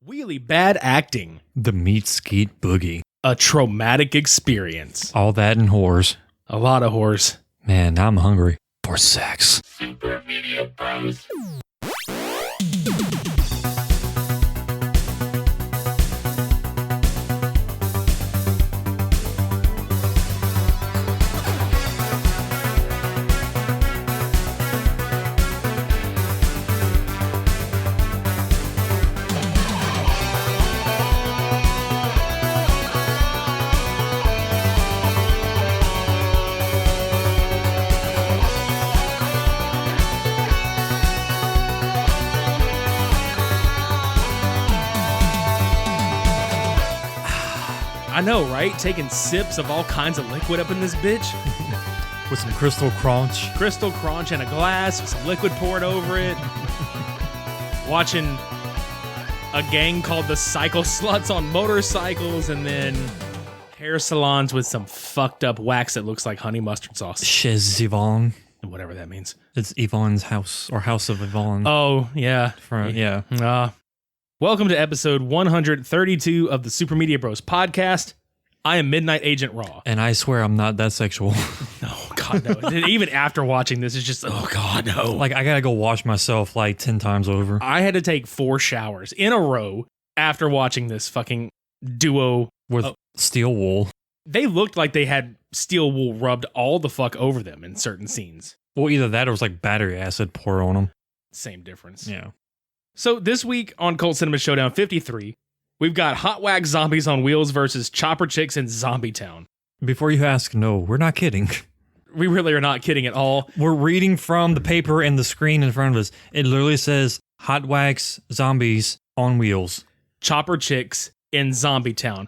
Really bad acting. The meat skeet boogie. A traumatic experience. All that and whores. A lot of whores. Man, now I'm hungry for sex. Super Media Bros. I know, right? Taking sips of all kinds of liquid up in this bitch. With some Crystal Crunch. Crystal Crunch and a glass with some liquid poured over it. Watching a gang called the Cycle Sluts on motorcycles, and then hair salons with some fucked up wax that looks like honey mustard sauce. Chez Yvonne. Whatever that means. It's Yvonne's house, or House of Yvonne. Oh, yeah. Yeah. Welcome to episode 132 of the Super Media Bros podcast. I am Midnight Agent Raw. And I swear I'm not that sexual. Oh, God, no. Even after watching this, it's just, oh, God, no. Like, I gotta go wash myself like 10 times over. I had to take 4 showers in a row after watching this fucking duo. With steel wool. They looked like they had steel wool rubbed all the fuck over them in certain scenes. Well, either that or it was like battery acid poured on them. Same difference. Yeah. So this week on Cult Cinema Showdown 53, we've got Hot Wax Zombies on Wheels versus Chopper Chicks in Zombietown. Before you ask, no, we're not kidding. We really are not kidding at all. We're reading from the paper and the screen in front of us. It literally says Hot Wax Zombies on Wheels. Chopper Chicks in Zombietown.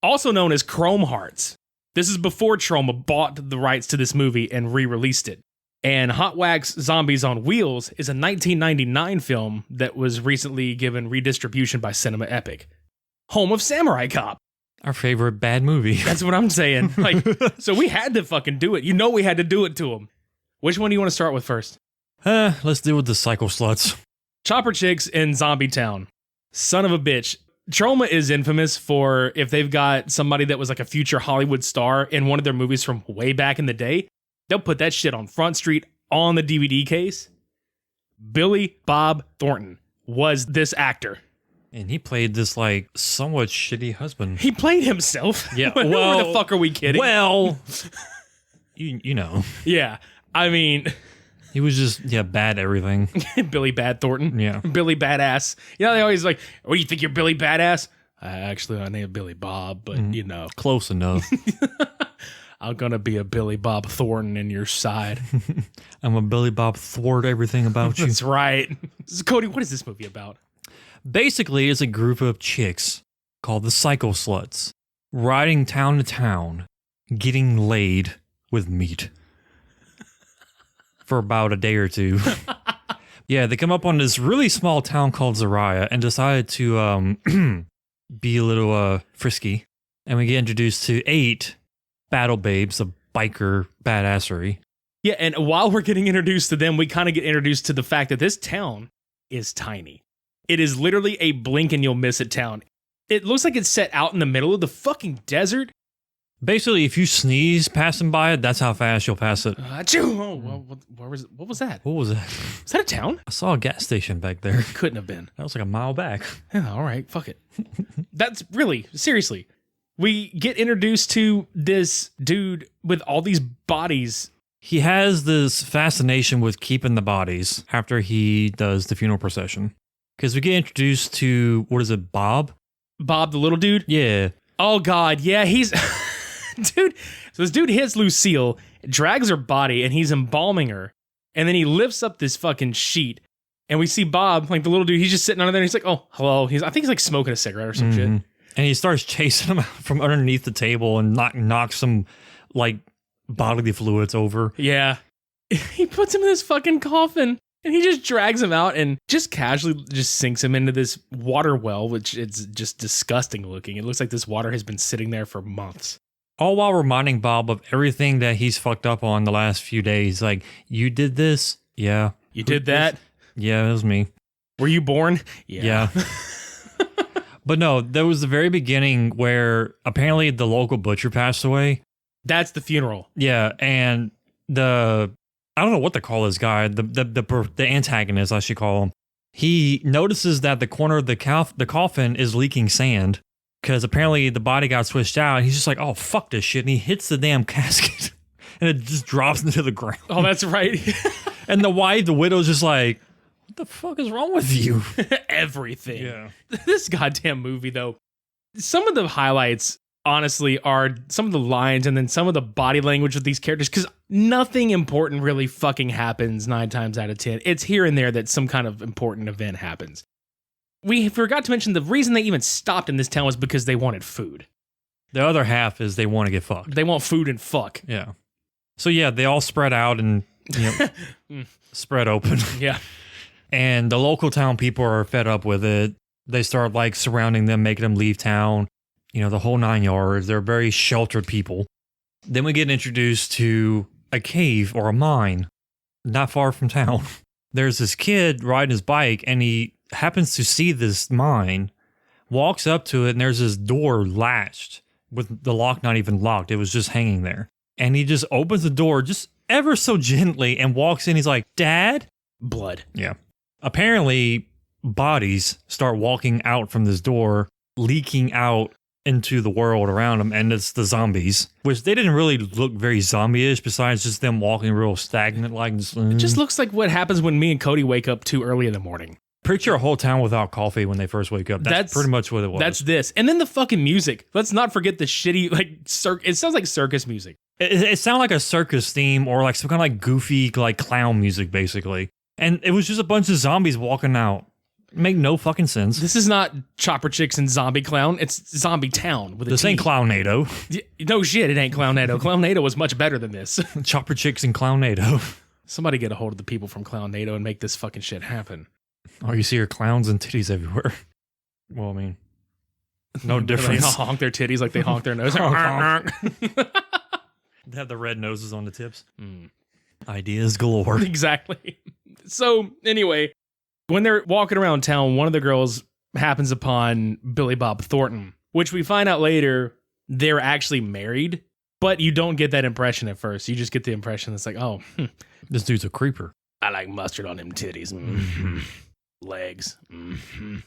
Also known as Chrome Hearts. This is before Troma bought the rights to this movie and re-released it. And Hot Wax Zombies on Wheels is a 1999 film that was recently given redistribution by Cinema Epic. Home of Samurai Cop. Our favorite bad movie. That's what I'm saying. Like, so we had to fucking do it. You know we had to do it to him. Which one do you want to start with first? Let's deal with the Cycle Sluts. Chopper Chicks in Zombietown. Son of a bitch. Troma is infamous for if they've got somebody that was like a future Hollywood star in one of their movies from way back in the day, they'll put that shit on Front Street on the DVD case. Billy Bob Thornton was this actor. And he played this, like, somewhat shitty husband. He played himself. Yeah, Who well... the fuck are we kidding? Well... you know. Yeah, I mean... He was just, bad everything. Billy Bad Thornton. Yeah. Billy Badass. You know, they always like, what do you think, you're Billy Badass? Actually, I named Billy Bob, but you know. Close enough. I'm going to be a Billy Bob Thornton in your side. I'm a Billy Bob thwart everything about you. That's right. So, Cody, what is this movie about? Basically, it's a group of chicks called the Cycle Sluts riding town to town, getting laid with meat for about a day or two. Yeah, they come up on this really small town called Zariah and decided to be a little frisky. And we get introduced to 8 battle babes of biker badassery. Yeah, and while we're getting introduced to them, we kind of get introduced to the fact that this town is tiny. It is literally a blink and you'll miss it town. It looks like it's set out in the middle of the fucking desert. Basically, if you sneeze passing by it, that's how fast you'll pass it. What was that? What was that? Is that a town? I saw a gas station back there. Couldn't have been. That was like a mile back. Yeah, all right, fuck it. That's really, seriously. We get introduced to this dude with all these bodies. He has this fascination with keeping the bodies after he does the funeral procession. Because we get introduced to, what is it, Bob? Bob, the little dude? Yeah. Oh, God, yeah, he's... Dude, so this dude hits Lucille, drags her body, and he's embalming her. And then he lifts up this fucking sheet, and we see Bob, like the little dude, he's just sitting under there, and he's like, oh, hello. I think he's like smoking a cigarette or some shit. And he starts chasing him out from underneath the table and knocks some, like, bodily fluids over. Yeah. He puts him in this fucking coffin, and he just drags him out and just casually just sinks him into this water well, which is just disgusting looking. It looks like this water has been sitting there for months. All while reminding Bob of everything that he's fucked up on the last few days. Like, you did this? Yeah. You did that? Yeah, it was me. Were you born? Yeah. But no, there was the very beginning where apparently the local butcher passed away. That's the funeral. Yeah, and I don't know what to call this guy, the antagonist, I should call him. He notices that the corner of the coffin is leaking sand because apparently the body got switched out. He's just like, oh, fuck this shit. And he hits the damn casket and it just drops into the ground. Oh, that's right. And the widow's just like, what the fuck is wrong with you? Everything. Yeah. This goddamn movie, though, some of the highlights, honestly, are some of the lines and then some of the body language of these characters, because nothing important really fucking happens 9 times out of 10. It's here and there that some kind of important event happens. We forgot to mention the reason they even stopped in this town was because they wanted food. The other half is they want to get fucked. They want food and fuck. Yeah. So yeah, they all spread out and spread open. Yeah. And the local town people are fed up with it. They start like surrounding them, making them leave town. The whole 9 yards. They're very sheltered people. Then we get introduced to a cave or a mine not far from town. There's this kid riding his bike and he happens to see this mine, walks up to it, and there's this door latched with the lock not even locked. It was just hanging there. And he just opens the door just ever so gently and walks in. He's like, Dad? Blood. Yeah. Apparently, bodies start walking out from this door, leaking out into the world around them, and it's the zombies, which they didn't really look very zombie-ish besides just them walking real stagnant like. It just looks like what happens when me and Cody wake up too early in the morning. Picture a whole town without coffee when they first wake up. That's pretty much what it was. That's this. And then the fucking music. Let's not forget the shitty, it sounds like circus music. It sounded like a circus theme or like some kind of like goofy like clown music, basically. And it was just a bunch of zombies walking out. Make no fucking sense. This is not Chopper Chicks and Zombie Clown. It's Zombietown with a This T. ain't Clownado. No shit, it ain't Clownado. Clownado was much better than this. Chopper Chicks and Clownado. Somebody get a hold of the people from Clownado and make this fucking shit happen. Oh, you see your clowns and titties everywhere. Well, I mean, no difference. They honk their titties like they honk their nose. Honk, honk. They have the red noses on the tips. Ideas galore. Exactly. So, anyway, when they're walking around town, one of the girls happens upon Billy Bob Thornton, which we find out later they're actually married, but you don't get that impression at first. You just get the impression that's like, oh, This dude's a creeper. I like mustard on them titties. Mm-hmm. Legs. Mm-hmm.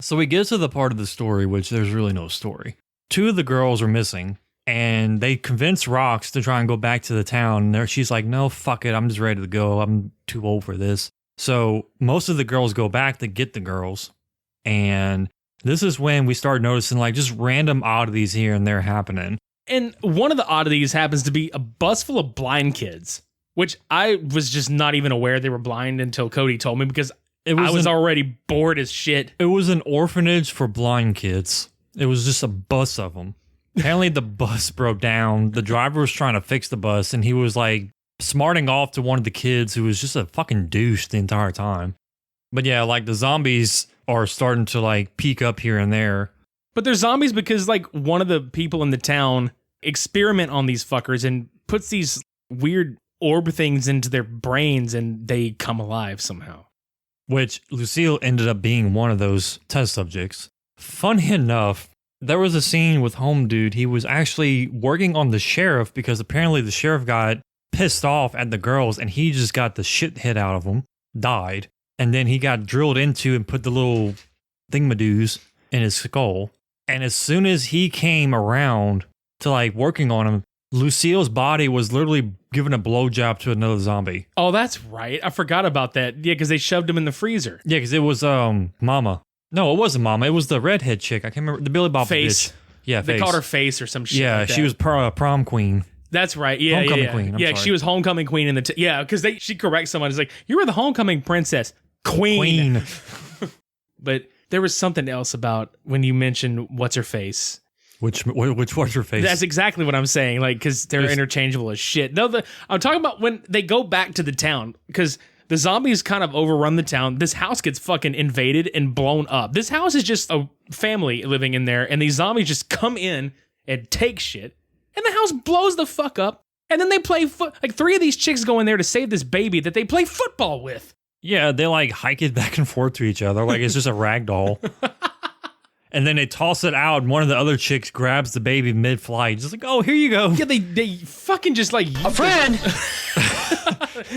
So we get to the part of the story which there's really no story. 2 of the girls are missing, and they convince Rox to try and go back to the town. And she's like, no, fuck it. I'm just ready to go. I'm too old for this. So most of the girls go back to get the girls. And this is when we start noticing like just random oddities here and there happening. And one of the oddities happens to be a bus full of blind kids, which I was just not even aware they were blind until Cody told me, because I was already bored as shit. It was an orphanage for blind kids. It was just a bus of them. Apparently the bus broke down. The driver was trying to fix the bus, and he was like smarting off to one of the kids who was just a fucking douche the entire time. But yeah, like the zombies are starting to like peek up here and there. But they're zombies because like one of the people in the town experiment on these fuckers and puts these weird orb things into their brains and they come alive somehow. Which Lucille ended up being one of those test subjects. Funny enough, there was a scene with Home Dude. He was actually working on the sheriff because apparently the sheriff got pissed off at the girls and he just got the shit hit out of him, died. And then he got drilled into and put the little thingamadoos in his skull. And as soon as he came around to like working on him, Lucille's body was literally giving a blowjob to another zombie. Oh, that's right. I forgot about that. Yeah, because they shoved him in the freezer. Yeah, because it was Mama. No, it wasn't Mama. It was the redhead chick. I can't remember. The Billy Bob Face. bitch. Yeah, They Face. called her Face or some shit. Yeah, like that. she was prom queen. That's right. Yeah, Homecoming queen. I'm yeah, sorry. she was homecoming queen in the yeah, because she corrects someone. It's like, you were the homecoming princess, queen. But there was something else about when you mentioned what's her face. Which was her face? That's exactly what I'm saying. Like, because they're interchangeable as shit. No, I'm talking about when they go back to the town, because the zombies kind of overrun the town. This house gets fucking invaded and blown up. This house is just a family living in there, and these zombies just come in and take shit, and the house blows the fuck up. And then they play like 3 of these chicks go in there to save this baby that they play football with. Yeah, they like hike it back and forth to each other like it's just a rag doll. And then they toss it out, and one of the other chicks grabs the baby mid-flight. Just like, oh, here you go. Yeah, they fucking just like... A friend!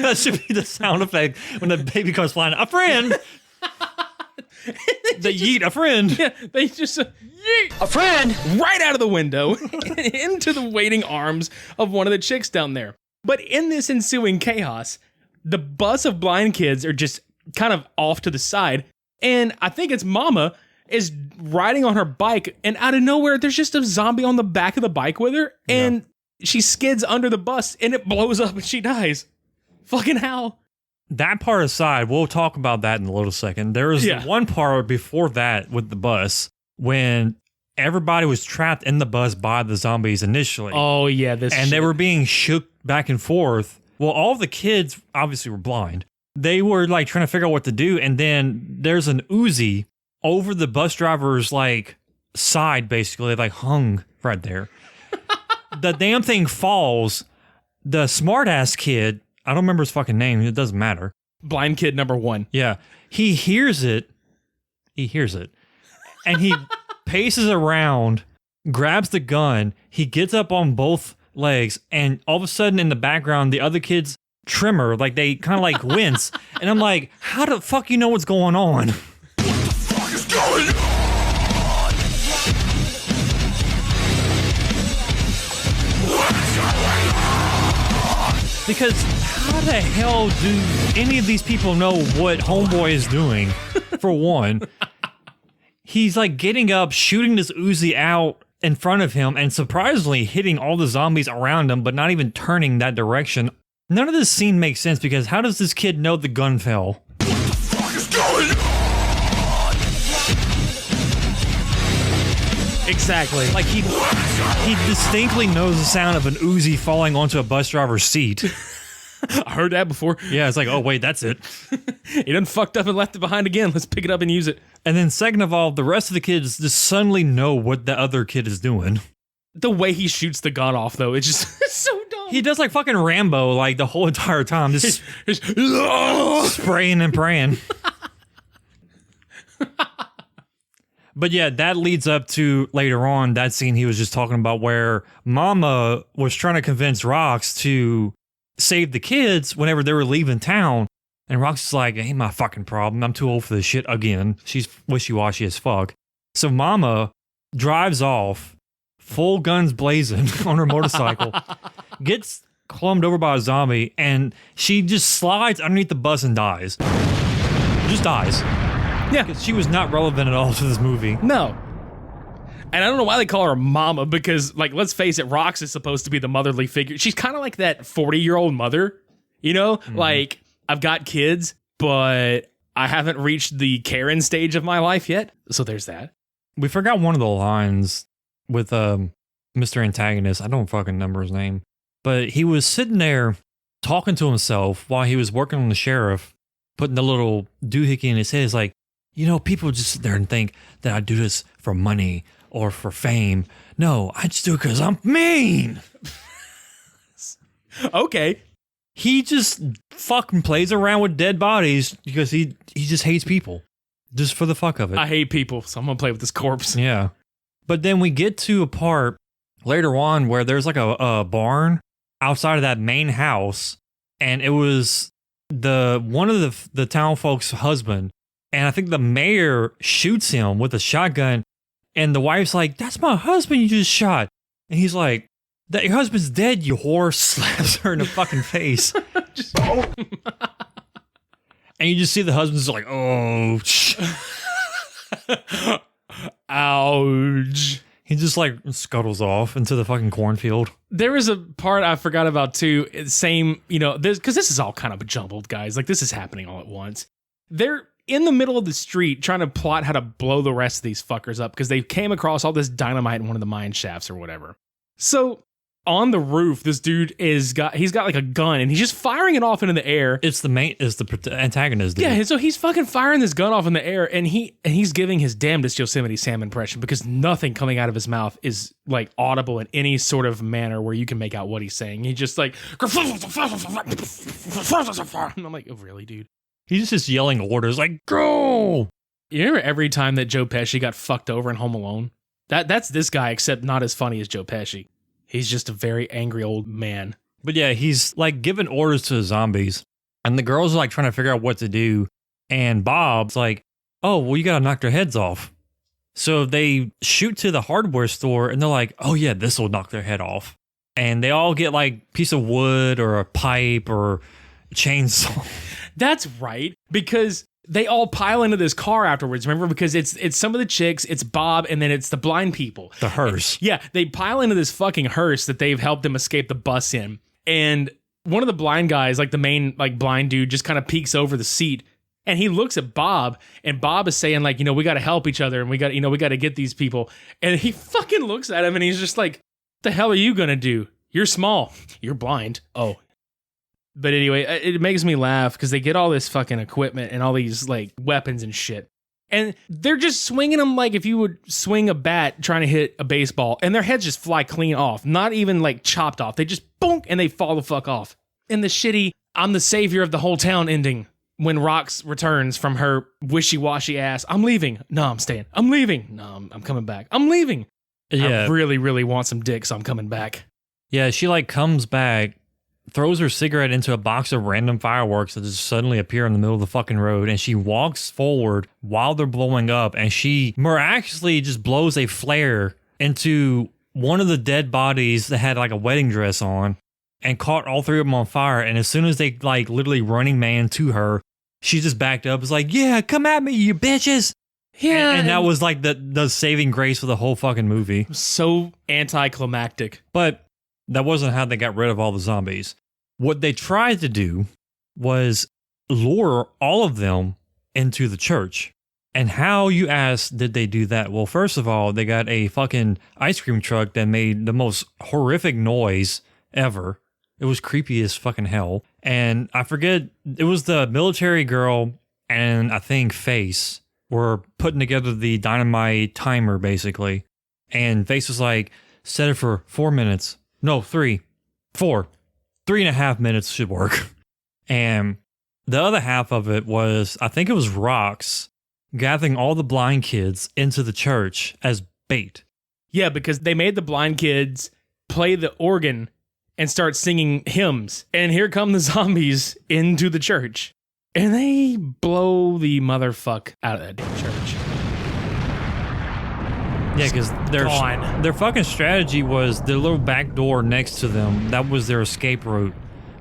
That should be the sound effect when the baby comes flying. A friend! They yeet a friend. Yeah, they just yeet a friend right out of the window into the waiting arms of one of the chicks down there. But in this ensuing chaos, the bus of blind kids are just kind of off to the side. And I think it's Mama is riding on her bike, and out of nowhere, there's just a zombie on the back of the bike with her, and she skids under the bus, and it blows up, and she dies. Fucking hell. That part aside, we'll talk about that in a little second. There was one part before that with the bus when everybody was trapped in the bus by the zombies initially. Oh, yeah. They were being shook back and forth. Well, all the kids obviously were blind. They were like trying to figure out what to do, and then there's an Uzi over the bus driver's like side, basically, like hung right there. The damn thing falls. The smart ass kid, I don't remember his fucking name, it doesn't matter. Blind kid number 1. Yeah. He hears it. And he paces around, grabs the gun, he gets up on both legs, and all of a sudden in the background, the other kids tremor, like they kind of like wince. And I'm like, how the fuck you know what's going on? Because how the hell do any of these people know what Homeboy is doing, for one? He's like getting up, shooting this Uzi out in front of him, and surprisingly hitting all the zombies around him, but not even turning that direction. None of this scene makes sense, because how does this kid know the gun fell? What the fuck is going on? Exactly. Like he distinctly knows the sound of an Uzi falling onto a bus driver's seat. I heard that before. Yeah, it's like, oh wait, that's it. He done fucked up and left it behind again. Let's pick it up and use it. And then second of all, the rest of the kids just suddenly know what the other kid is doing. The way he shoots the gun off, though, it's just it's so dumb. He does like fucking Rambo, like the whole entire time, just spraying and praying. But yeah, that leads up to later on that scene he was just talking about where Mama was trying to convince Rox to save the kids whenever they were leaving town. And Rox is like, ain't my fucking problem. I'm too old for this shit again. She's wishy-washy as fuck. So Mama drives off, full guns blazing on her motorcycle, gets clumbed over by a zombie, and she just slides underneath the bus and dies. Just dies. Yeah. Because she was not relevant at all to this movie. No. And I don't know why they call her Mama, because, like, let's face it, Rox is supposed to be the motherly figure. She's kind of like that 40-year-old mother, you know? Mm-hmm. Like, I've got kids, but I haven't reached the Karen stage of my life yet. So there's that. We forgot one of the lines with Mr. Antagonist. I don't fucking remember his name. But he was sitting there talking to himself while he was working on the sheriff, putting the little doohickey in his head. It's like, you know, people just sit there and think that I do this for money or for fame. No, I just do it because I'm mean. Okay. He just fucking plays around with dead bodies because he just hates people. Just for the fuck of it. I hate people, so I'm going to play with this corpse. Yeah. But then we get to a part later on where there's like a barn outside of that main house, and it was one of the town folks' husband. And I think the mayor shoots him with a shotgun, and the wife's like, that's my husband you just shot. And he's like, that your husband's dead, you whore. Slaps her in the fucking face. And you just see the husband's like, oh. Ouch. He just like scuttles off into the fucking cornfield. There was a part I forgot about too. Same, you know, because this is all kind of jumbled, guys. Like, this is happening all at once. They're in the middle of the street trying to plot how to blow the rest of these fuckers up because they came across all this dynamite in one of the mine shafts or whatever. So on the roof, this dude he's got like a gun and he's just firing it off into the air. It's the antagonist, dude. Yeah, and so he's fucking firing this gun off in the air, and he's giving his damnedest Yosemite Sam impression because nothing coming out of his mouth is like audible in any sort of manner where you can make out what he's saying. He just like, and I'm like, oh, really, dude? He's just yelling orders like, go! You remember every time that Joe Pesci got fucked over in Home Alone? That's this guy, except not as funny as Joe Pesci. He's just a very angry old man. But yeah, he's like giving orders to the zombies, and the girls are like trying to figure out what to do. And Bob's like, oh, well, you got to knock their heads off. So they shoot to the hardware store, and they're like, oh yeah, this will knock their head off. And they all get like a piece of wood or a pipe or a chainsaw. That's right, because they all pile into this car afterwards, remember? Because it's some of the chicks, it's Bob, and then it's the blind people. The hearse. Yeah, they pile into this fucking hearse that they've helped them escape the bus in. And one of the blind guys, like the main like blind dude, just kind of peeks over the seat, and he looks at Bob, and Bob is saying like, we got to help each other, and we got to get these people. And he fucking looks at him, and he's just like, the hell are you gonna do? You're small. You're blind. Oh. But anyway, it makes me laugh because they get all this fucking equipment and all these like weapons and shit. And they're just swinging them like if you would swing a bat trying to hit a baseball, and their heads just fly clean off. Not even like chopped off. They just bonk and they fall the fuck off. And the shitty, I'm the savior of the whole town ending when Rox returns from her wishy-washy ass. I'm leaving. No, I'm staying. I'm leaving. No, I'm coming back. I'm leaving. Yeah. I really, really want some dick, so I'm coming back. Yeah, she like comes back, throws her cigarette into a box of random fireworks that just suddenly appear in the middle of the fucking road, and she walks forward while they're blowing up, and she miraculously just blows a flare into one of the dead bodies that had like a wedding dress on and caught all three of them on fire. And as soon as they like literally running man to her, she just backed up. It's like, yeah, come at me, you bitches. Yeah. And that was like the saving grace for the whole fucking movie. So anticlimactic. But that wasn't how they got rid of all the zombies. What they tried to do was lure all of them into the church. And how, you ask, did they do that? Well, first of all, they got a fucking ice cream truck that made the most horrific noise ever. It was creepy as fucking hell. And I forget, it was the military girl and I think Face were putting together the dynamite timer, basically. And Face was like, set it for 4 minutes. No, 3, 4, 3.5 minutes should work. And the other half of it was, I think it was Rox gathering all the blind kids into the church as bait. Yeah, because they made the blind kids play the organ and start singing hymns. And here come the zombies into the church. And they blow the motherfuck out of that damn church. Yeah, because their fucking strategy was the little back door next to them. That was their escape route.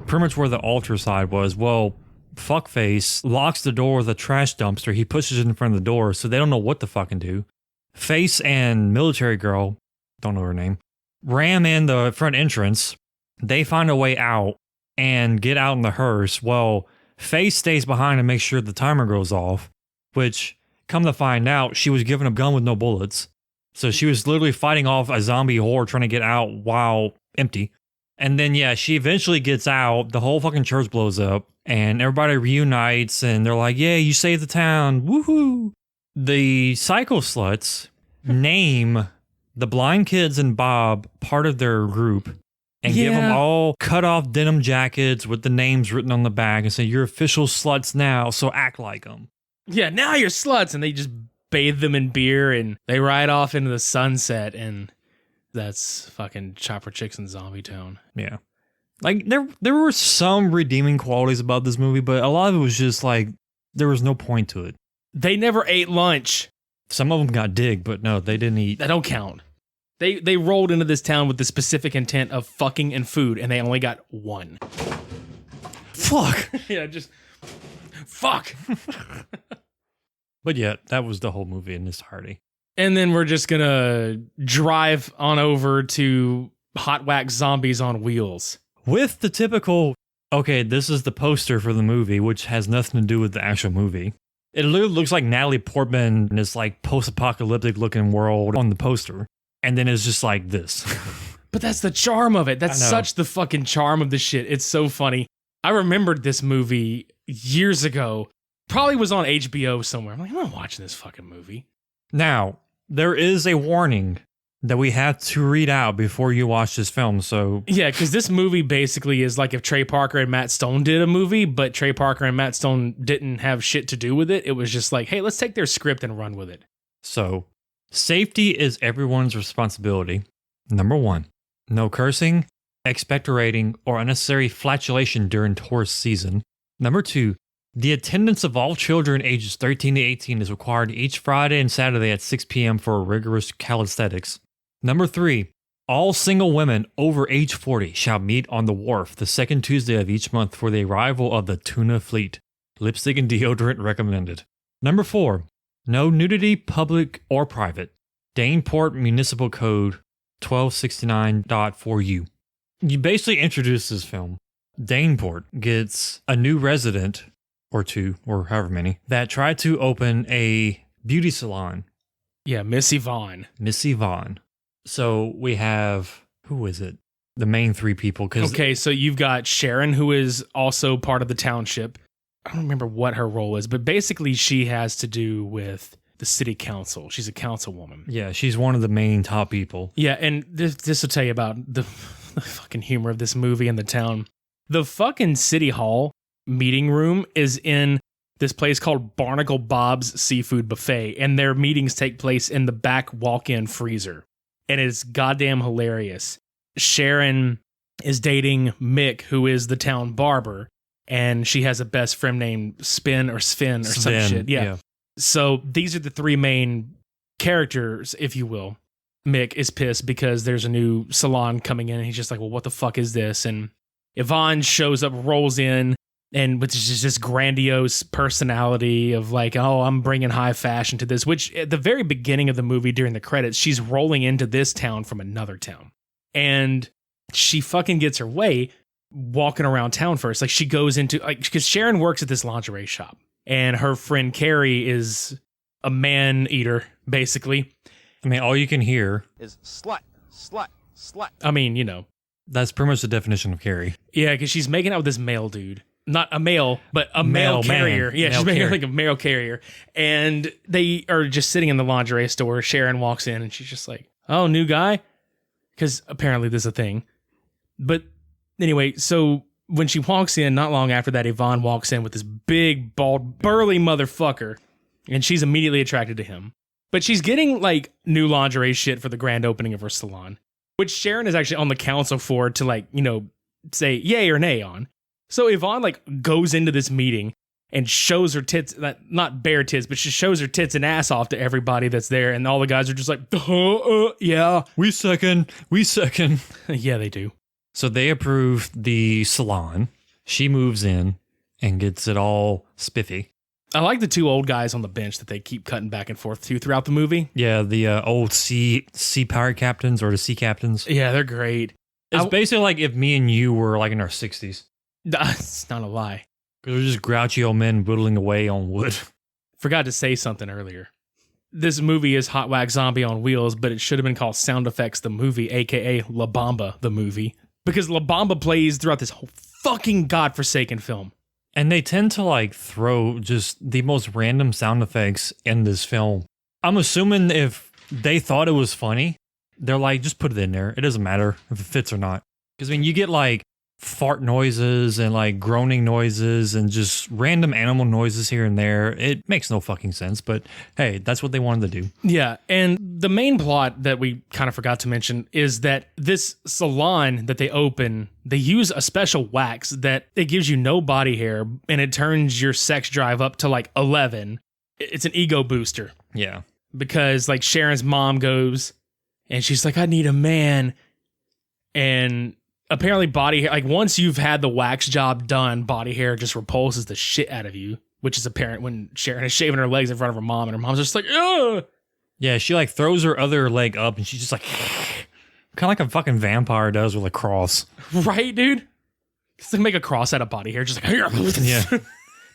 Pretty much where the altar side was. Well, Fuckface locks the door with a trash dumpster. He pushes it in front of the door, so they don't know what to fucking do. Face and military girl, don't know her name, ram in the front entrance. They find a way out and get out in the hearse. Well, Face stays behind and makes sure the timer goes off, which, come to find out, she was given a gun with no bullets. So she was literally fighting off a zombie horde trying to get out while empty. And then, yeah, she eventually gets out. The whole fucking church blows up and everybody reunites and they're like, yeah, you saved the town. Woohoo. The Psycho Sluts name the blind kids and Bob part of their group and give them all cut off denim jackets with the names written on the back and say, you're official sluts now, so act like them. Yeah, now you're sluts. And they just bathe them in beer and they ride off into the sunset, and that's fucking Chopper Chicks in Zombietown. Yeah. Like, there were some redeeming qualities about this movie, but a lot of it was just like, there was no point to it. They never ate lunch. Some of them got dig, but no, they didn't eat. That don't count. They rolled into this town with the specific intent of fucking and food, and they only got one. Fuck. Yeah, just fuck. But yeah, that was the whole movie in its entirety. And then we're just gonna drive on over to Hot Wax Zombies on Wheels. With the typical, okay, this is the poster for the movie, which has nothing to do with the actual movie. It literally looks like Natalie Portman in this like post-apocalyptic looking world on the poster. And then it's just like this. But that's the charm of it. That's such the fucking charm of the shit. It's so funny. I remembered this movie years ago. Probably was on HBO somewhere. I'm like, I'm not watching this fucking movie. Now, there is a warning that we have to read out before you watch this film. So Yeah, because this movie basically is like if Trey Parker and Matt Stone did a movie, but Trey Parker and Matt Stone didn't have shit to do with it. It was just like, hey, let's take their script and run with it. So, safety is everyone's responsibility. Number 1, no cursing, expectorating, or unnecessary flatulation during tourist season. Number 2, the attendance of all children ages 13 to 18 is required each Friday and Saturday at 6 p.m. for rigorous calisthenics. Number 3, all single women over age 40 shall meet on the wharf the second Tuesday of each month for the arrival of the tuna fleet. Lipstick and deodorant recommended. Number 4, no nudity, public or private. Daneport Municipal Code 1269.4U. You basically introduce this film. Daneport gets a new resident, or 2, or however many, that tried to open a beauty salon. Yeah, Miss Yvonne. Miss Yvonne. So we have, who is it? The main 3 people. Okay, so you've got Sharon, who is also part of the township. I don't remember what her role is, but basically she has to do with the city council. She's a councilwoman. Yeah, she's one of the main top people. Yeah, and this will tell you about the fucking humor of this movie and the town. The fucking city hall meeting room is in this place called Barnacle Bob's Seafood Buffet, and their meetings take place in the back walk-in freezer. And it's goddamn hilarious. Sharon is dating Mick, who is the town barber, and she has a best friend named Spin or Sven or some shit. Yeah. So these are the 3 main characters, if you will. Mick is pissed because there's a new salon coming in, and he's just like, well, what the fuck is this? And Yvonne shows up, rolls in, and with just this grandiose personality of like, oh, I'm bringing high fashion to this, which at the very beginning of the movie during the credits, she's rolling into this town from another town. And she fucking gets her way walking around town first. Like she goes into, like, because Sharon works at this lingerie shop and her friend Carrie is a man eater, basically. I mean, all you can hear is slut, slut, slut. I mean, you know. That's pretty much the definition of Carrie. Yeah, because she's making out with this male dude. Not a male, but a male carrier. Man. Yeah, male she's making carrier. like a male carrier. And they are just sitting in the lingerie store. Sharon walks in and she's just like, oh, new guy? Because apparently this is a thing. But anyway, so when she walks in, not long after that, Yvonne walks in with this big, bald, burly motherfucker. And she's immediately attracted to him. But she's getting like new lingerie shit for the grand opening of her salon, which Sharon is actually on the council for to like, you know, say yay or nay on. So Yvonne like goes into this meeting and shows her tits, not bare tits, but she shows her tits and ass off to everybody that's there. And all the guys are just like, yeah. We second. Yeah, they do. So they approve the salon. She moves in and gets it all spiffy. I like the 2 old guys on the bench that they keep cutting back and forth to throughout the movie. Yeah, the old sea pirate captains or the sea captains. Yeah, they're great. It's basically like if me and you were like in our 60s. That's not a lie. Because we're just grouchy old men whittling away on wood. Forgot to say something earlier. This movie is Hot Wax Zombie on Wheels, but it should have been called Sound Effects the Movie, aka La Bamba the Movie. Because La Bamba plays throughout this whole fucking godforsaken film. And they tend to like throw just the most random sound effects in this film. I'm assuming if they thought it was funny, they're like, just put it in there. It doesn't matter if it fits or not. Because I mean, you get like fart noises and like groaning noises and just random animal noises here and there. It makes no fucking sense, but hey, that's what they wanted to do. Yeah, and the main plot that we kind of forgot to mention is that this salon that they open, they use a special wax that it gives you no body hair and it turns your sex drive up to like 11. It's an ego booster. Yeah. Because like Sharon's mom goes and she's like, I need a man. And apparently body hair, like once you've had the wax job done, body hair just repulses the shit out of you, which is apparent when Sharon is shaving her legs in front of her mom and her mom's just like, ugh. Yeah, she like throws her other leg up and she's just like, kind of like a fucking vampire does with a cross. Right, dude? Just like make a cross out of body hair, just like, yeah.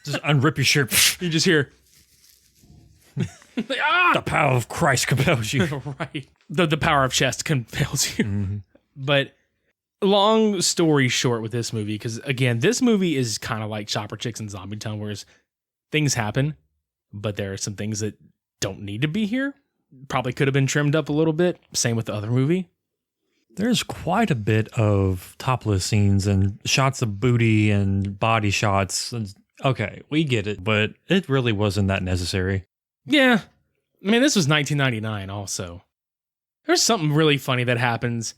Just unrip your shirt. You just hear, like, ah! The power of Christ compels you. Right. The power of chest compels you. Mm-hmm. But long story short with this movie, because again, this movie is kind of like Chopper Chicks and Zombietown, whereas things happen, but there are some things that don't need to be here. Probably could have been trimmed up a little bit. Same with the other movie. There's quite a bit of topless scenes and shots of booty and body shots. Okay, we get it, but it really wasn't that necessary. Yeah. I mean, this was 1999 also. There's something really funny that happens.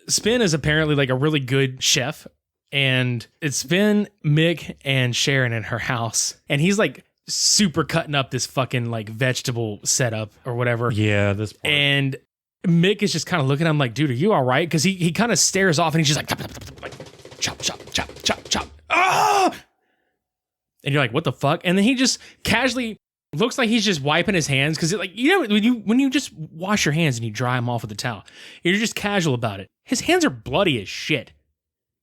Spin is apparently like a really good chef, and it's Spin, Mick, and Sharon in her house. And he's like super cutting up this fucking like vegetable setup or whatever. Yeah, this part. And Mick is just kind of looking at him like, dude, are you all right? Because he kind of stares off and he's just like, chop, chop, chop, chop, chop. Ah! And you're like, what the fuck? And then he just casually looks like he's just wiping his hands. Because like, you know, when you just wash your hands and you dry them off with a towel, you're just casual about it. His hands are bloody as shit.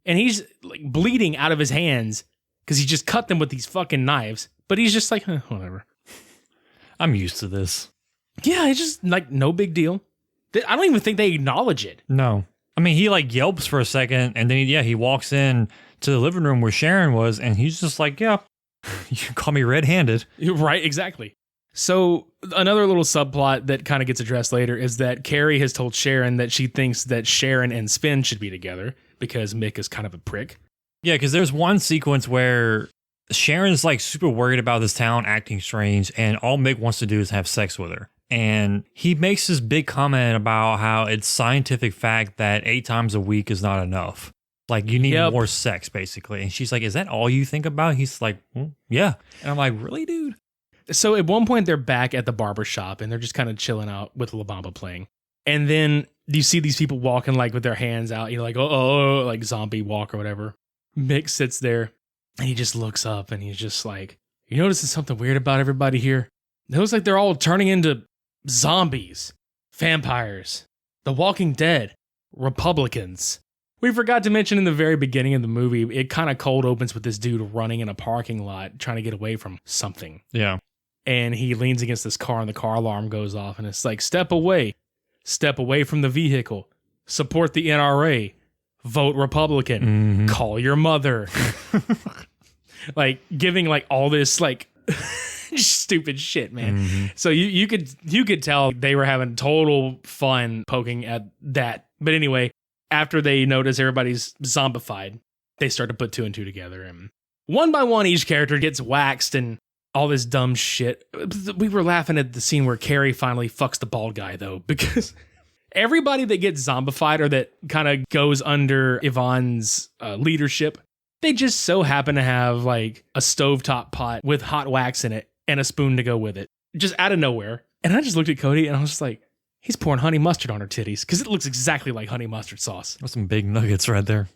And he's like bleeding out of his hands because he just cut them with these fucking knives. But he's just like, whatever. I'm used to this. Yeah, it's just like no big deal. I don't even think they acknowledge it. No. I mean, he like yelps for a second, and then he walks in to the living room where Sharon was, and he's just like, yeah, you can call me red-handed. Right, exactly. So another little subplot that kind of gets addressed later is that Carrie has told Sharon that she thinks that Sharon and Spin should be together because Mick is kind of a prick. Yeah, because there's one sequence where Sharon's like super worried about this town acting strange, and all Mick wants to do is have sex with her. And he makes this big comment about how it's scientific fact that 8 times a week is not enough. Like, you need more sex, basically. And she's like, is that all you think about? He's like, yeah. And I'm like, really, dude? So at one point, they're back at the barber shop, and they're just kind of chilling out with La Bamba playing. And then you see these people walking, like, with their hands out. You're like, oh, like zombie walk or whatever. Mick sits there, and he just looks up, and he's just like, you notice there's something weird about everybody here? It looks like they're all turning into zombies, vampires, The Walking Dead, Republicans. We forgot to mention in the very beginning of the movie, it kind of cold opens with this dude running in a parking lot trying to get away from something. Yeah. And he leans against this car and the car alarm goes off and it's like, step away from the vehicle, support the NRA, vote Republican, call your mother. Like giving like all this like stupid shit, man. So you could tell they were having total fun poking at that. But anyway, after they notice everybody's zombified, they start to put 2 and 2 together, and one by one each character gets waxed and all this dumb shit. We were laughing at the scene where Carrie finally fucks the bald guy though, because everybody that gets zombified or that kind of goes under Yvonne's leadership, they just so happen to have like a stovetop pot with hot wax in it and a spoon to go with it, just out of nowhere. And I just looked at Cody and I was just like, he's pouring honey mustard on her titties because it looks exactly like honey mustard sauce. That's some big nuggets right there.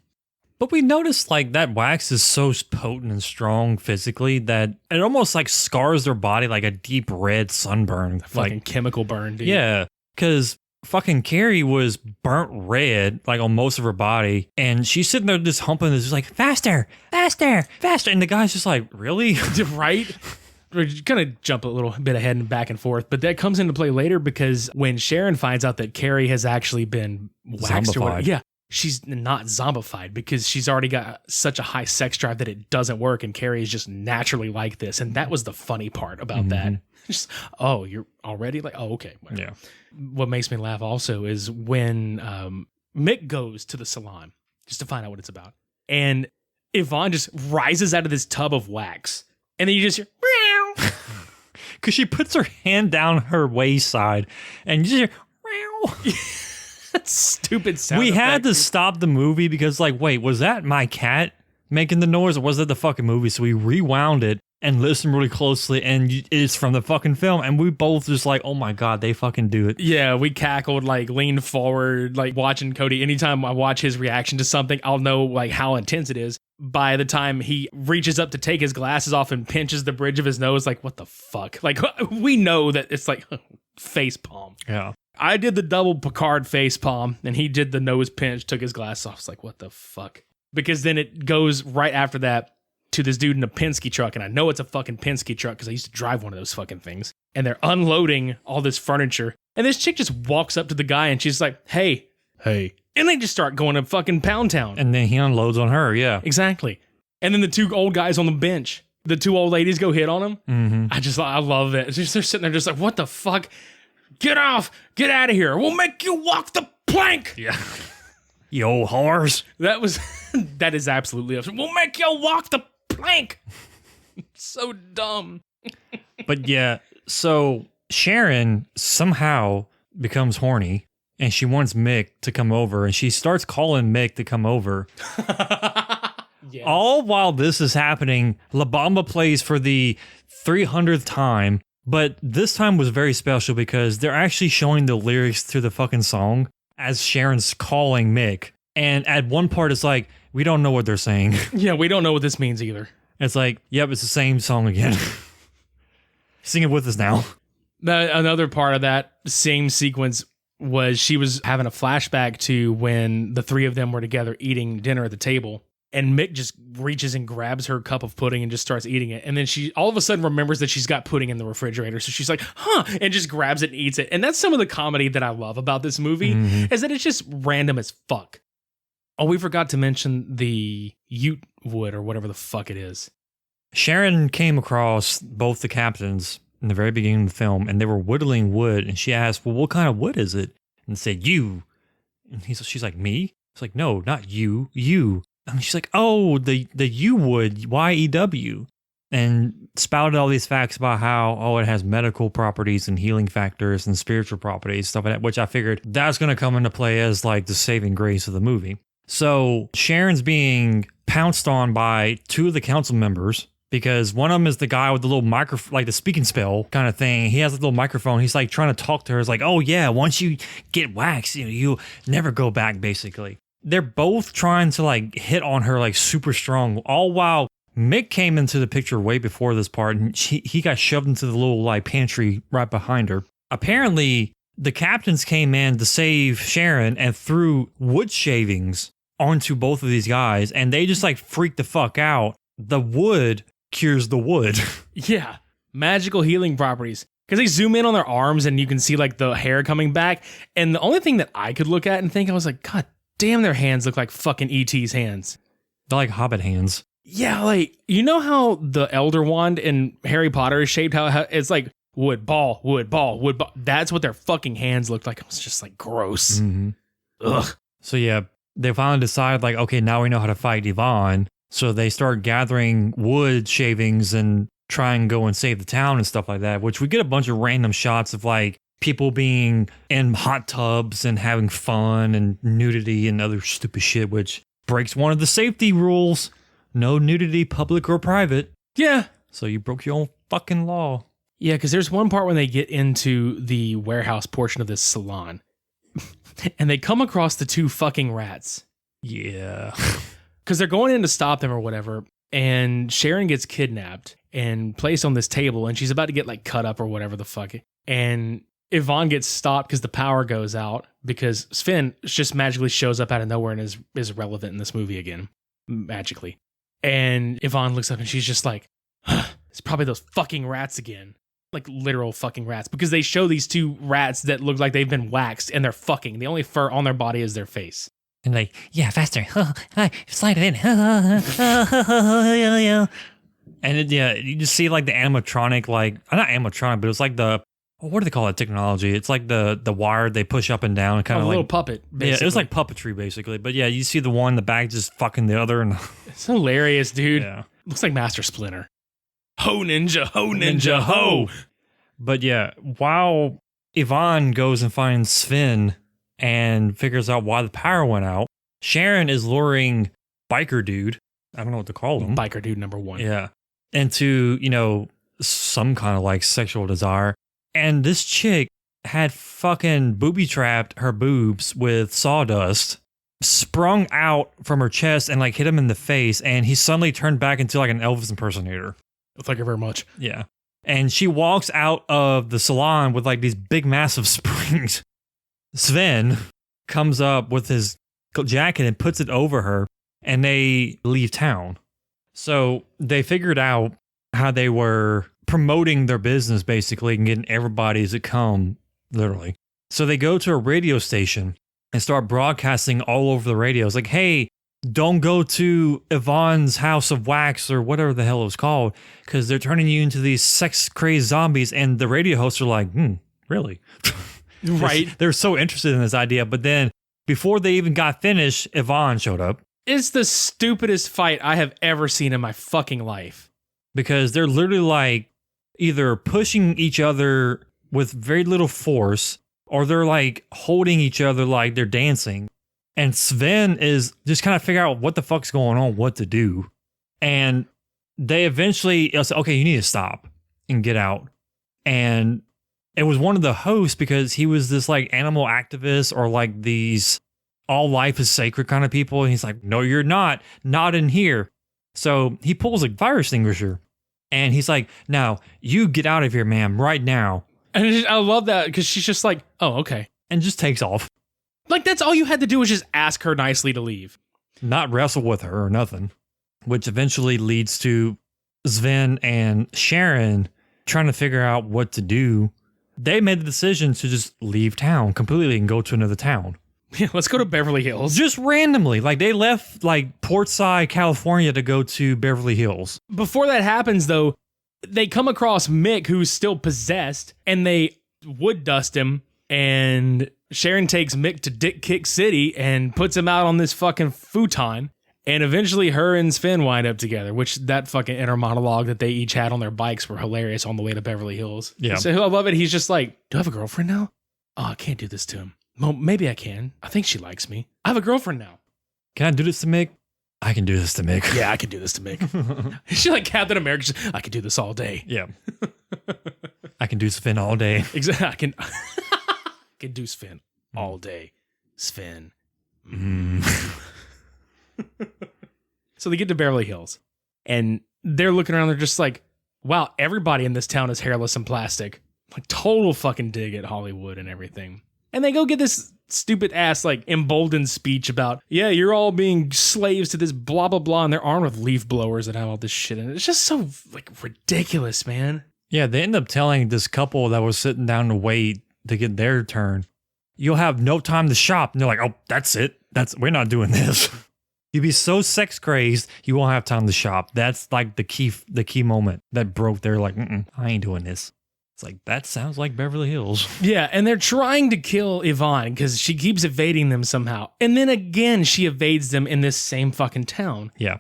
But we noticed like that wax is so potent and strong physically that it almost like scars their body like a deep red sunburn. Fucking like chemical burn, dude. Yeah, because fucking Carrie was burnt red like on most of her body, and she's sitting there just humping this, like, faster, faster, faster. And the guy's just like, really? Right? We're gonna jump a little bit ahead and back and forth, but that comes into play later because when Sharon finds out that Carrie has actually been waxed or whatever, yeah, she's not zombified because she's already got such a high sex drive that it doesn't work, and Carrie is just naturally like this, and that was the funny part about that. Just, oh, you're already like, oh, okay. Well, yeah. What makes me laugh also is when Mick goes to the salon just to find out what it's about, and Yvonne just rises out of this tub of wax, and then you just hear, because she puts her hand down her wayside and you just hear, that stupid sound. We had effect. to stop the movie because, like, wait, was that my cat making the noise or was that the fucking movie? So we rewound it and listened really closely, and it's from the fucking film, and we both just like, oh my god, they fucking do it. Yeah, we cackled, like leaned forward, like watching Cody. Anytime I watch his reaction to something, I'll know like how intense it is. By the time he reaches up to take his glasses off and pinches the bridge of his nose, like, what the fuck? Like, we know that it's like face palm. Yeah. I did the double Picard face palm, and he did the nose pinch, took his glasses off. It's like, what the fuck? Because then it goes right after that to this dude in a Penske truck, and I know it's a fucking Penske truck because I used to drive one of those fucking things. And they're unloading all this furniture, and this chick just walks up to the guy, and she's like, hey. And they just start going to fucking Pound Town. And then he unloads on her, yeah. Exactly. And then the 2 old guys on the bench, the 2 old ladies go hit on him. I love it. They're sitting there just like, what the fuck? get off, get out of here. We'll make you walk the plank. Yeah. You old horse. That is absolutely absurd. We'll make you walk the plank. So dumb. But yeah, so Sharon somehow becomes horny and she wants Mick to come over and she starts calling Mick to come over. Yes. All while this is happening, La Bamba plays for the 300th time, but this time was very special because they're actually showing the lyrics to the fucking song as Sharon's calling Mick. And at one part, it's like, we don't know what they're saying. Yeah, we don't know what this means either. It's like, yep, it's the same song again. Sing it with us now. Another part of that same sequence was she was having a flashback to when the three of them were together eating dinner at the table. And Mick just reaches and grabs her cup of pudding and just starts eating it. And then she all of a sudden remembers that she's got pudding in the refrigerator. So she's like, huh, and just grabs it and eats it. And that's some of the comedy that I love about this movie, is that it's just random as fuck. Oh, we forgot to mention the Ute wood or whatever the fuck it is. Sharon came across both the captains in the very beginning of the film, and they were whittling wood. And she asked, well, what kind of wood is it? And said, you. And she's like, me? It's like, no, not you, you. And she's like, oh, the yew wood, Y-E-W. And spouted all these facts about how, it has medical properties and healing factors and spiritual properties, stuff like that, which I figured that's going to come into play as like the saving grace of the movie. So Sharon's being pounced on by two of the council members because one of them is the guy with the little microphone, like the speaking spell kind of thing. He has a little microphone. He's like trying to talk to her. It's like, oh yeah, once you get waxed, you'll never go back, basically. They're both trying to like hit on her like super strong, all while Mick came into the picture way before this part and he got shoved into the little like pantry right behind her. Apparently, the captains came in to save Sharon and threw wood shavings onto both of these guys and they just like freaked the fuck out. The wood cures the wood. Yeah, magical healing properties. Because they zoom in on their arms and you can see like the hair coming back. And the only thing that I could look at and think, I was like, God damn, their hands look like fucking E.T.'s hands. They're like Hobbit hands. Yeah, like, you know how the Elder Wand in Harry Potter is shaped? How it's like wood, ball, wood, ball, wood, ball. That's what their fucking hands looked like. It was just like gross. Mm-hmm. Ugh. So yeah, they finally decide like, okay, now we know how to fight Yvonne. So they start gathering wood shavings and try and go and save the town and stuff like that, which we get a bunch of random shots of like people being in hot tubs and having fun and nudity and other stupid shit, which breaks one of the safety rules. No nudity, public or private. Yeah. So you broke your own fucking law. Yeah, because there's one part when they get into the warehouse portion of this salon and they come across the two fucking rats. Yeah. Because they're going in to stop them or whatever. And Sharon gets kidnapped and placed on this table and she's about to get like cut up or whatever the fuck. And Yvonne gets stopped because the power goes out because Sven just magically shows up out of nowhere and is relevant in this movie again, magically. And Yvonne looks up and she's just like, it's probably those fucking rats again. Like literal fucking rats. Because they show these two rats that look like they've been waxed and they're fucking. The only fur on their body is their face. And like, yeah, faster. Slide it in. And yeah, you just see like the animatronic, like, not animatronic, but it's like the, what do they call that technology? It's like the wire they push up and down, kind of a like little puppet. Basically. Yeah, it was like puppetry basically. But yeah, you see the one in the back just fucking the other, and it's hilarious, dude. Yeah, looks like Master Splinter. Ho ninja, ho ninja, ho. But yeah, while Yvonne goes and finds Sven and figures out why the power went out, Sharon is luring biker dude. I don't know what to call him. Biker dude number one. Yeah, into some kind of like sexual desire. And this chick had fucking booby trapped her boobs with sawdust, sprung out from her chest and like hit him in the face. And he suddenly turned back into like an Elvis impersonator. Thank you very much. Yeah. And she walks out of the salon with like these big, massive springs. Sven comes up with his jacket and puts it over her and they leave town. So they figured out how they were promoting their business basically and getting everybody to come, literally. So they go to a radio station and start broadcasting all over the radio. It's like, hey, don't go to Yvonne's House of Wax or whatever the hell it was called because they're turning you into these sex-crazed zombies. And the radio hosts are like, really? Right. They're so interested in this idea. But then before they even got finished, Yvonne showed up It's the stupidest fight I have ever seen in my fucking life. because they're literally like either pushing each other with very little force or they're like holding each other like they're dancing. And Sven is just kind of figure out what the fuck's going on, what to do. And they eventually say, okay, you need to stop and get out. And it was one of the hosts because he was this like animal activist or like these all life is sacred kind of people. And he's like, no, you're not in here. So he pulls a fire extinguisher and he's like, now you get out of here, ma'am, right now. And I love that because she's just like, oh, okay. And just takes off. Like, that's all you had to do was just ask her nicely to leave. Not wrestle with her or nothing, which eventually leads to Sven and Sharon trying to figure out what to do. They made the decision to just leave town completely and go to another town. Yeah, let's go to Beverly Hills. Just randomly. Like they left like Portside, California to go to Beverly Hills. Before that happens, though, they come across Mick, who's still possessed, and they wood dust him. And Sharon takes Mick to Dick Kick City and puts him out on this fucking futon. And eventually her and Sven wind up together, which that fucking inner monologue that they each had on their bikes were hilarious on the way to Beverly Hills. Yeah. So I love it. He's just like, do I have a girlfriend now? Oh, I can't do this to him. Well, maybe I can. I think she likes me. I have a girlfriend now. Can I do this to Mick? I can do this to Mick. Yeah, I can do this to Mick. She like Captain America. She's, I can do this all day. Yeah. I can do Sven all day. Exactly. I can do Sven all day. Sven. So they get to Beverly Hills and they're looking around. They're just like, wow, everybody in this town is hairless and plastic. Like total fucking dig at Hollywood and everything. And they go get this stupid ass like emboldened speech about, yeah, you're all being slaves to this blah, blah, blah. And they're armed with leaf blowers that have all this shit in it. It's just so like ridiculous, man. Yeah, they end up telling this couple that was sitting down to wait to get their turn, you'll have no time to shop. And they're like, oh, that's it. We're not doing this. You'd be so sex crazed, you won't have time to shop. That's like the key moment that broke. They're like, I ain't doing this. It's like, that sounds like Beverly Hills. Yeah, and they're trying to kill Yvonne because she keeps evading them somehow. And then again, she evades them in this same fucking town. Yeah.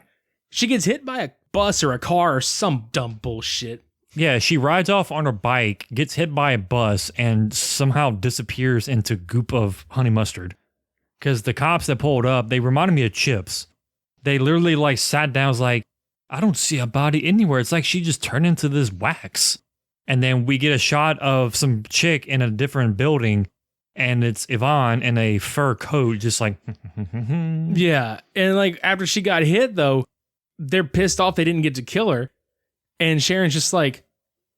She gets hit by a bus or a car or some dumb bullshit. Yeah, she rides off on her bike, gets hit by a bus, and somehow disappears into goop of honey mustard. Because the cops that pulled up, they reminded me of Chips. They literally like sat down, was like, I don't see a body anywhere. It's like she just turned into this wax. And then we get a shot of some chick in a different building, and it's Yvonne in a fur coat, just like, Yeah, and like after she got hit, though, they're pissed off they didn't get to kill her. And Sharon's just like,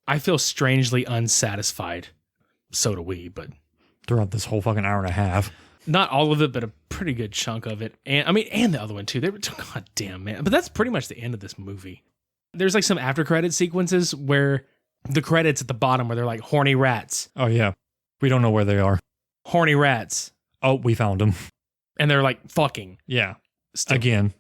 I feel strangely unsatisfied. So do we, but throughout this whole fucking hour and a half. not all of it, but a pretty good chunk of it. And I mean, and the other one too. They were, god damn, man. But that's pretty much the end of this movie. There's like some after credit sequences where the credits at the bottom where they're like horny rats, Oh, yeah. We don't know where they are. horny rats. Oh, we found them. And they're like fucking. Yeah. Still. Again.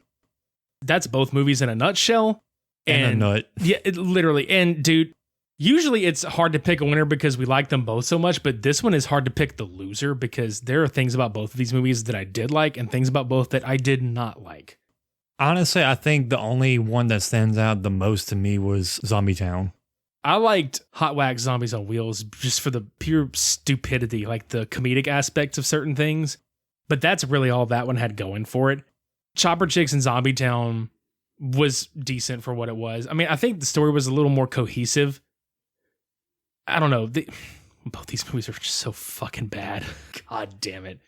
That's both movies in a nutshell. And a nut. Yeah, literally. And dude, usually it's hard to pick a winner because we like them both so much, but this one is hard to pick the loser because there are things about both of these movies that I did like and things about both that I did not like. Honestly, I think the only one that stands out the most to me was Zombietown. I liked Hot Wax Zombies on Wheels just for the pure stupidity, like the comedic aspects of certain things. But that's really all that one had going for it. Chopper Chicks and Zombietown was decent for what it was. I mean, I think the story was a little more cohesive. I don't know. Both these movies are just so fucking bad. God damn it.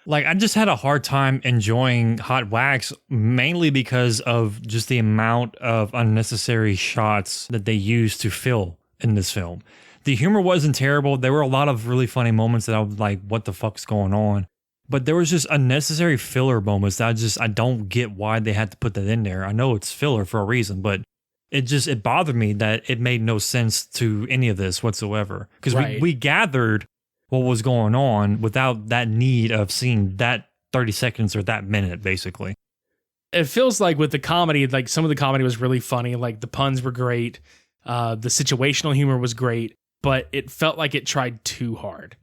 Like, I just had a hard time enjoying Hot Wax, mainly because of just the amount of unnecessary shots that they used to fill in this film. The humor wasn't terrible. There were a lot of really funny moments that I was like, what the fuck's going on? But there was just unnecessary filler moments that I don't get why they had to put that in there. I know it's filler for a reason, but it bothered me that it made no sense to any of this whatsoever. Because Right. we gathered what was going on without that need of seeing that 30 seconds or that minute, basically. It feels like with the comedy, like some of the comedy was really funny. Like the puns were great. The situational humor was great, but it felt like it tried too hard.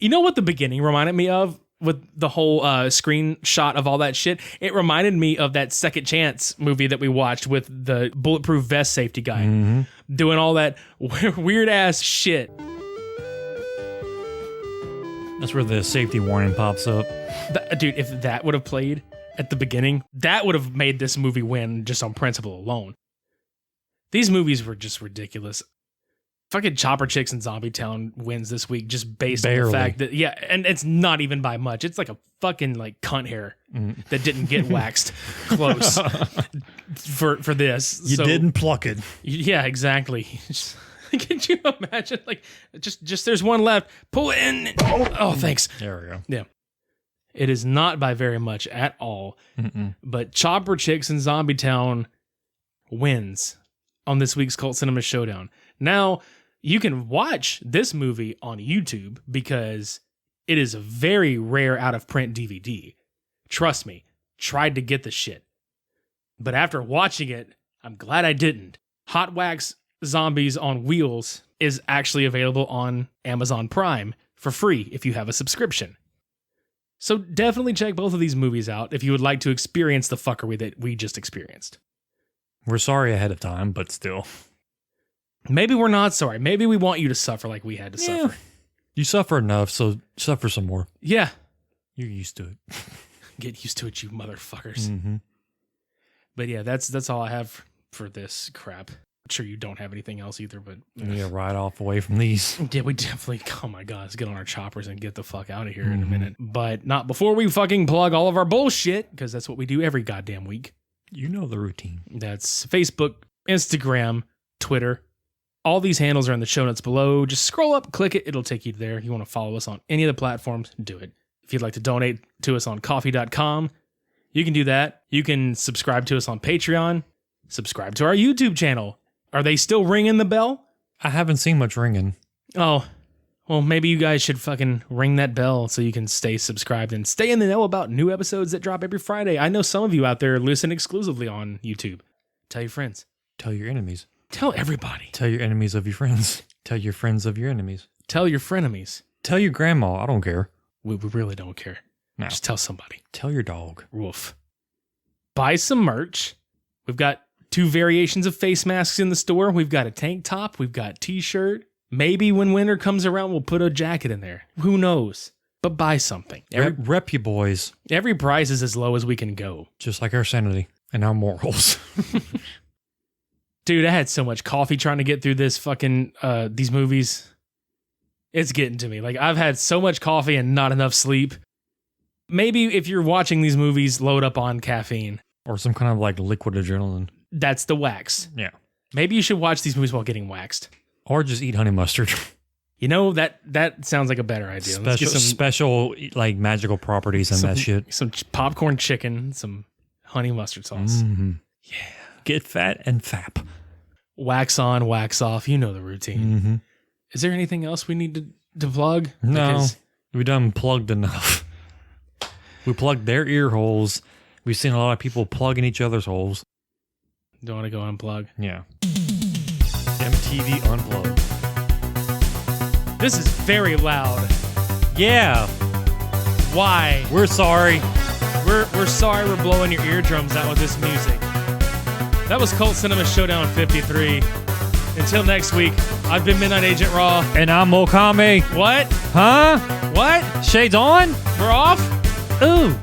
You know what the beginning reminded me of with the whole screenshot of all that shit? It reminded me of that Second Chance movie that we watched with the bulletproof vest safety guy doing all that weird ass shit. That's where the safety warning pops up. Dude, if that would have played at the beginning, that would have made this movie win just on principle alone. These movies were just ridiculous. Fucking Chopper Chicks and Zombietown wins this week just based on the fact that, yeah, and it's not even by much. It's like a fucking like cunt hair that didn't get waxed close for this. You didn't pluck it. Yeah, exactly. Can you imagine? Like, just there's one left. Pull it in. Oh, thanks. There we go. Yeah. It is not by very much at all. But Chopper Chicks and Zombietown wins on this week's Cult Cinema Showdown. Now, you can watch this movie on YouTube because it is a very rare out-of-print DVD. Trust me, tried to get the shit. But after watching it, I'm glad I didn't. Hot Wax Zombies on Wheels is actually available on Amazon Prime for free if you have a subscription. So definitely check both of these movies out if you would like to experience the fuckery that we just experienced. We're sorry ahead of time, but still. Maybe we're not sorry. Maybe we want you to suffer like we had to suffer. You suffer enough, so suffer some more. Yeah. You're used to it. Get used to it, you motherfuckers. But yeah, that's all I have for this crap. I'm sure you don't have anything else either, but... We need to ride off away from these. Yeah, we definitely... Oh my god, let's get on our choppers and get the fuck out of here in a minute. But not before we fucking plug all of our bullshit, because that's what we do every goddamn week. You know the routine. That's Facebook, Instagram, Twitter. All these handles are in the show notes below. Just scroll up, click it, it'll take you there. If you want to follow us on any of the platforms, do it. If you'd like to donate to us on coffee.com, you can do that. You can subscribe to us on Patreon. Subscribe to our YouTube channel. Are they still ringing the bell? I haven't seen much ringing. Oh, well, maybe you guys should fucking ring that bell so you can stay subscribed and stay in the know about new episodes that drop every Friday. I know some of you out there listen exclusively on YouTube. Tell your friends. Tell your enemies. Tell everybody. Tell your enemies of your friends. Tell your friends of your enemies. Tell your frenemies. Tell your grandma. I don't care. We really don't care. No. Just tell somebody. Tell your dog. Woof. Buy some merch. We've got 2 variations of face masks in the store. We've got a tank top. We've got t-shirt. Maybe when winter comes around, we'll put a jacket in there. Who knows? But buy something. Rep you boys. Every price is as low as we can go. Just like our sanity and our morals. Dude, I had so much coffee trying to get through this fucking, these movies. It's getting to me. Like, I've had so much coffee and not enough sleep. Maybe if you're watching these movies, load up on caffeine. Or some kind of like liquid adrenaline. That's the wax. Yeah. Maybe you should watch these movies while getting waxed. Or just eat honey mustard. You know, that sounds like a better idea. Let's get some special like magical properties and that shit. Some popcorn chicken, some honey mustard sauce. Yeah. Get fat and fap. Wax on, wax off. You know the routine. Is there anything else we need to plug? No. We done plugged enough. We plugged their ear holes. We've seen a lot of people plugging each other's holes. Don't want to go unplug. Yeah. MTV Unplugged. This is very loud. Yeah. Why? We're sorry. We're sorry we're blowing your eardrums out with this music. That was Cult Cinema Showdown 53. Until next week, I've been Midnight Agent Raw. And I'm Okami. What? Huh? What? Shades on? We're off? Ooh.